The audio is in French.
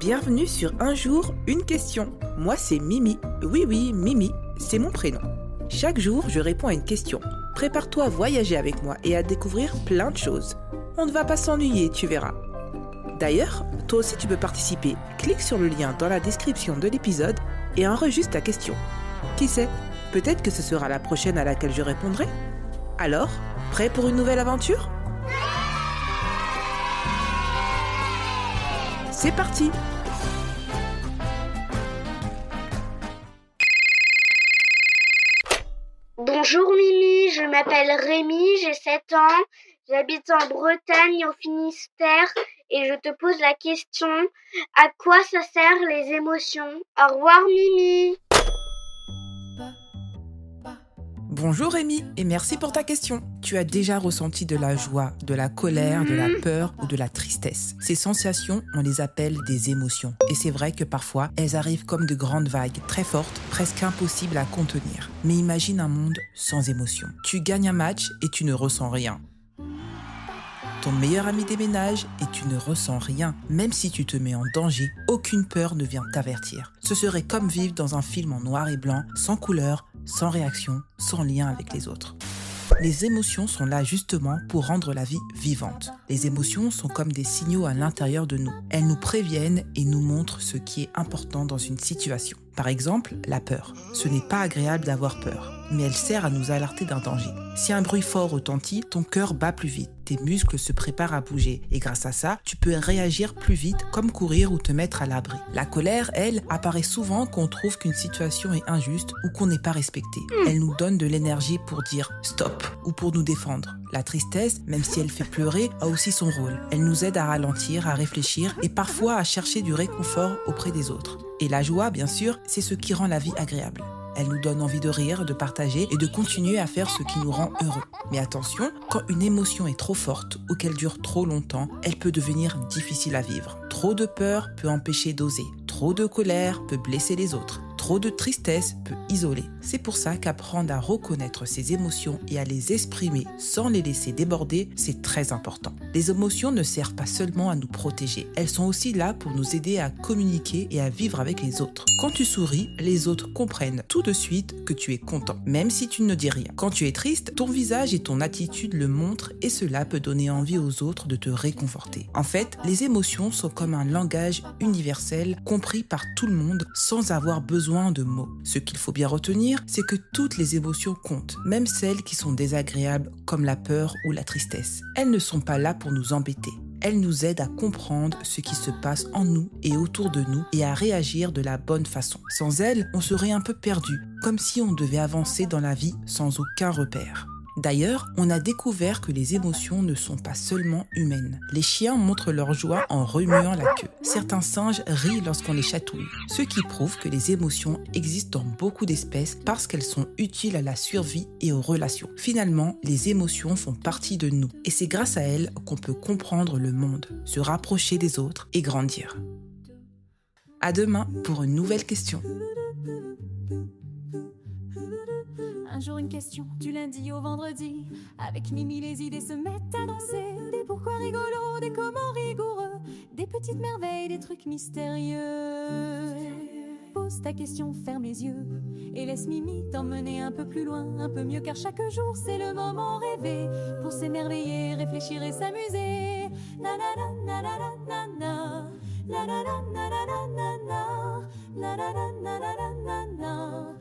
Bienvenue sur Un jour, une question. Moi, c'est Mimi. Oui, Mimi, c'est mon prénom. Chaque jour, je réponds à une question. Prépare-toi à voyager avec moi et à découvrir plein de choses. On ne va pas s'ennuyer, tu verras. D'ailleurs, toi aussi tu peux participer. Clique sur le lien dans la description de l'épisode et enregistre ta question. Qui sait, peut-être que ce sera la prochaine à laquelle je répondrai. Alors, prêt pour une nouvelle aventure ? C'est parti ! Bonjour Mimi, je m'appelle Rémi, j'ai 7 ans, j'habite en Bretagne au Finistère et je te pose la question, à quoi ça sert les émotions ? Au revoir Mimi. Bonjour Rémi et merci pour ta question. Tu as déjà ressenti de la joie, de la colère, de la peur ou de la tristesse. Ces sensations, on les appelle des émotions. Et c'est vrai que parfois, elles arrivent comme de grandes vagues, très fortes, presque impossibles à contenir. Mais imagine un monde sans émotions. Tu gagnes un match et tu ne ressens rien. Ton meilleur ami déménage et tu ne ressens rien. Même si tu te mets en danger, aucune peur ne vient t'avertir. Ce serait comme vivre dans un film en noir et blanc, sans couleur, sans réaction, sans lien avec les autres. Les émotions sont là justement pour rendre la vie vivante. Les émotions sont comme des signaux à l'intérieur de nous. Elles nous préviennent et nous montrent ce qui est important dans une situation. Par exemple, la peur. Ce n'est pas agréable d'avoir peur, mais elle sert à nous alerter d'un danger. Si un bruit fort retentit, ton cœur bat plus vite, tes muscles se préparent à bouger et grâce à ça, tu peux réagir plus vite comme courir ou te mettre à l'abri. La colère, elle, apparaît souvent quand on trouve qu'une situation est injuste ou qu'on n'est pas respecté. Elle nous donne de l'énergie pour dire stop ou pour nous défendre. La tristesse, même si elle fait pleurer, a aussi son rôle. Elle nous aide à ralentir, à réfléchir et parfois à chercher du réconfort auprès des autres. Et la joie, bien sûr, c'est ce qui rend la vie agréable. Elle nous donne envie de rire, de partager et de continuer à faire ce qui nous rend heureux. Mais attention, quand une émotion est trop forte ou qu'elle dure trop longtemps, elle peut devenir difficile à vivre. Trop de peur peut empêcher d'oser. Trop de colère peut blesser les autres. Trop de tristesse peut isoler. C'est pour ça qu'apprendre à reconnaître ses émotions et à les exprimer sans les laisser déborder, c'est très important. Les émotions ne servent pas seulement à nous protéger. Elles sont aussi là pour nous aider à communiquer et à vivre avec les autres. Quand tu souris, les autres comprennent tout de suite que tu es content, même si tu ne dis rien. Quand tu es triste, ton visage et ton attitude le montrent et cela peut donner envie aux autres de te réconforter. En fait, les émotions sont comme un langage universel compris par tout le monde sans avoir besoin de mots. Ce qu'il faut bien retenir, c'est que toutes les émotions comptent, même celles qui sont désagréables comme la peur ou la tristesse. Elles ne sont pas là pour nous embêter. Elles nous aident à comprendre ce qui se passe en nous et autour de nous et à réagir de la bonne façon. Sans elles, on serait un peu perdu, comme si on devait avancer dans la vie sans aucun repère. D'ailleurs, on a découvert que les émotions ne sont pas seulement humaines. Les chiens montrent leur joie en remuant la queue. Certains singes rient lorsqu'on les chatouille, ce qui prouve que les émotions existent dans beaucoup d'espèces parce qu'elles sont utiles à la survie et aux relations. Finalement, les émotions font partie de nous et c'est grâce à elles qu'on peut comprendre le monde, se rapprocher des autres et grandir. À demain pour une nouvelle question. Un jour une question, du lundi au vendredi. Avec Mimi, les idées se mettent à danser. Des pourquoi rigolos, des comment rigoureux. Des petites merveilles, des trucs mystérieux. Pose ta question, ferme les yeux. Et laisse Mimi t'emmener un peu plus loin, un peu mieux. Car chaque jour c'est le moment rêvé. Pour s'émerveiller, réfléchir et s'amuser. Na na na na na na na. La la la la la la la. La la la la la la la.